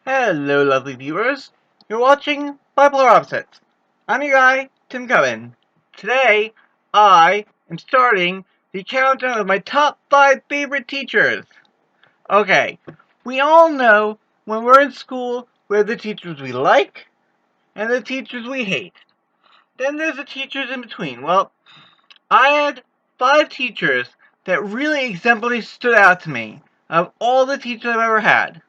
Hello, lovely viewers. You're watching Bipolar Opposites. I'm your guy, Tim Cohen. Today, I am starting the countdown of my top 5 favorite teachers. Okay, we all know when we're in school, we have the teachers we like and the teachers we hate. Then there's the teachers in between. Well, I had 5 teachers that really exemplary stood out to me of all the teachers I've ever had.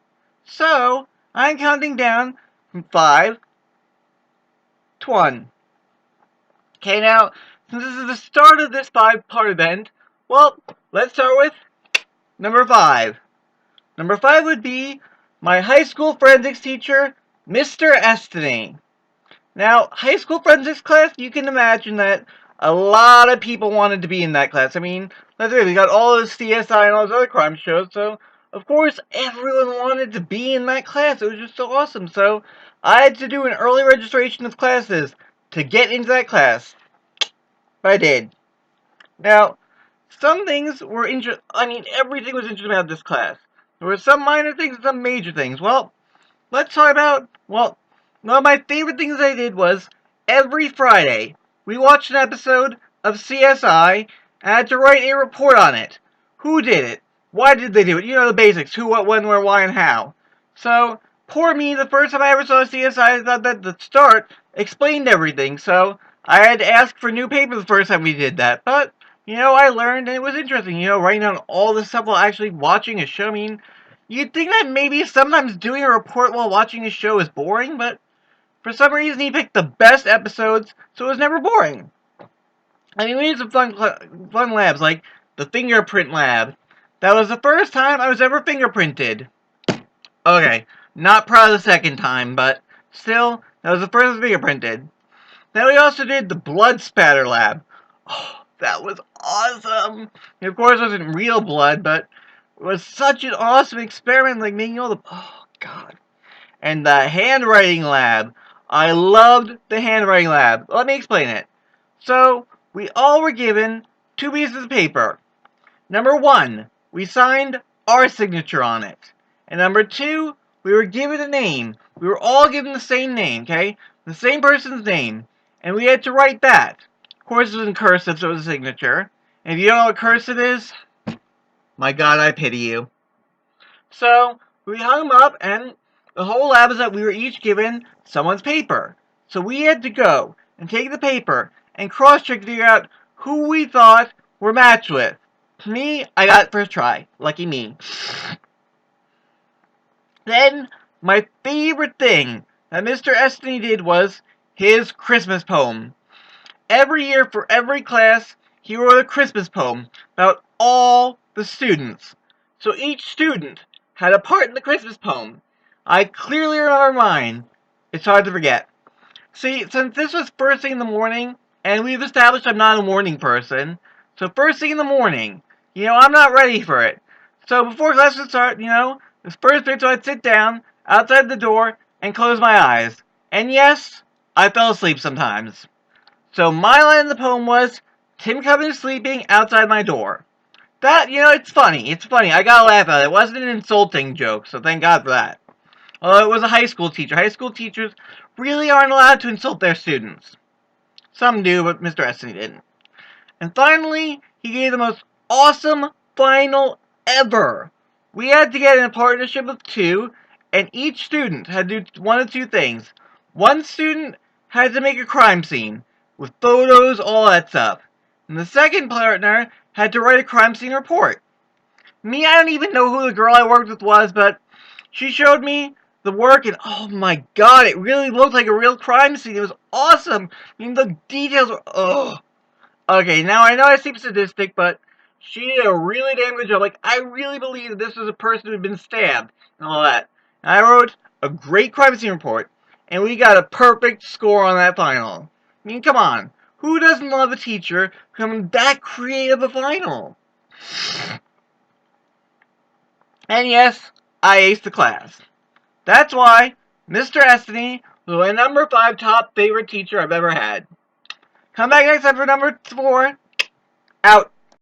So, I'm counting down from 5 to 1. Okay, now, since this is the start of this 5-part event, well, let's start with number 5. Number 5 would be my high school forensics teacher, Mr. Estany. Now, high school forensics class, you can imagine that a lot of people wanted to be in that class. I mean, let's say we got all this CSI and all those other crime shows, so of course everyone wanted to be in that class. It was just so awesome. So I had to do an early registration of classes to get into that class. But I did. Now, some things were everything was interesting about this class. There were some minor things and some major things. Well, let's talk about, one of my favorite things I did was, every Friday, we watched an episode of CSI, and I had to write a report on it. Who did it? Why did they do it? You know the basics. Who, what, when, where, why, and how. So, poor me, the first time I ever saw CSI, I thought that the start explained everything, so I had to ask for new paper the first time we did that. But, I learned, and it was interesting, writing down all this stuff while actually watching a show. I mean, you'd think that maybe sometimes doing a report while watching a show is boring, but for some reason he picked the best episodes, so it was never boring. I mean, we did some fun labs, like the fingerprint lab. That was the first time I was ever fingerprinted. Okay, not proud of the second time, but still, that was the first I was fingerprinted. Then we also did the blood spatter lab. Oh, that was awesome! Of course, it wasn't real blood, but it was such an awesome experiment, like making all the... Oh, God. And the handwriting lab. I loved the handwriting lab. Let me explain it. So, we all were given 2 pieces of paper. Number 1, we signed our signature on it. And number 2, we were given a name. We were all given the same name, okay? The same person's name. And we had to write that. Of course, it was in cursive, so it was a signature. And if you don't know what cursive is, my God, I pity you. So, we hung them up, and the whole lab is that we were each given someone's paper. So we had to go and take the paper and cross-check to figure out who we thought were matched with. Me, I got it first try. Lucky me. Then, my favorite thing that Mr. Estany did was his Christmas poem. Every year for every class, he wrote a Christmas poem about all the students. So each student had a part in the Christmas poem. I clearly remember mine. It's hard to forget. See, since this was first thing in the morning, and we've established I'm not a morning person, so first thing in the morning, I'm not ready for it. So before class would start, this first bit, so I'd sit down outside the door and close my eyes. And yes, I fell asleep sometimes. So my line in the poem was, Tim Coven is sleeping outside my door. That, it's funny. It's funny. I gotta laugh at it. It wasn't an insulting joke, so thank God for that. Although it was a high school teacher. High school teachers really aren't allowed to insult their students. Some do, but Mr. Estany didn't. And finally, he gave the most awesome final ever. We had to get in a partnership of 2, and each student had to do one of 2 things. One student had to make a crime scene, with photos, all that stuff. And the second partner had to write a crime scene report. Me, I don't even know who the girl I worked with was, but she showed me the work, and oh my God, it really looked like a real crime scene. It was awesome. I mean, the details were, ugh. Okay, now I know I seem sadistic, but she did a really damn good job. Like, I really believe that this was a person who had been stabbed and all that. And I wrote a great crime scene report, and we got a perfect score on that final. I mean, come on. Who doesn't love a teacher becoming that creative a final? And yes, I aced the class. That's why Mr. Estany was my number 5 top favorite teacher I've ever had. Come back next time for number 4. Out.